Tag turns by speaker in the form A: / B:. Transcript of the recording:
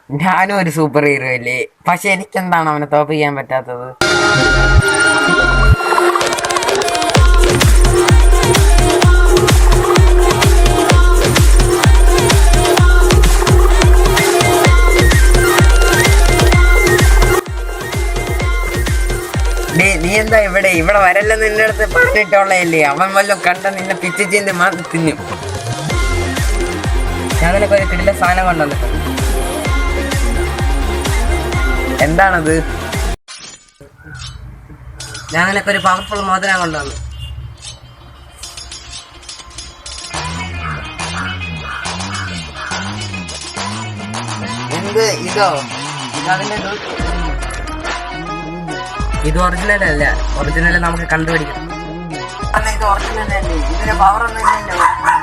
A: ഞാനും ഒരു super hero അല്ലേ, പക്ഷെ എനിക്കെന്താണ് അവനെ തോപ്പിക്കാൻ പറ്റാത്തത്? നീ എന്താ ഇവിടെ ഇവിടെ വരല്ലെന്ന് നിന്റെ അടുത്ത് പറഞ്ഞിട്ടുള്ളതല്ലേ? അവൻ വല്ലതും കണ്ട നിന്നെ പിച്ച് ചെയ്ത് മാറ്റി തിന്നും.
B: ഞാൻ നിനക്ക് ഒരു കിടില സാധനം കൊണ്ടുവന്നിട്ടുണ്ട്.
A: എന്താണത്?
B: ഞാൻ നിനക്കൊരു പവർഫുൾ മോതിരം കൊണ്ടുവന്നു.
A: എന്ത് ഇതോ?
B: ഇതതിന്റെ ഇത് ഒറിജിനൽ അല്ല. ഒറിജിനൽ നമുക്ക് കണ്ടുപിടിക്കണം.
A: ഇത് ഒറിജിനൽ അല്ലേ? ഇതിന് പവർ ഒന്നും ഇല്ലല്ലോ.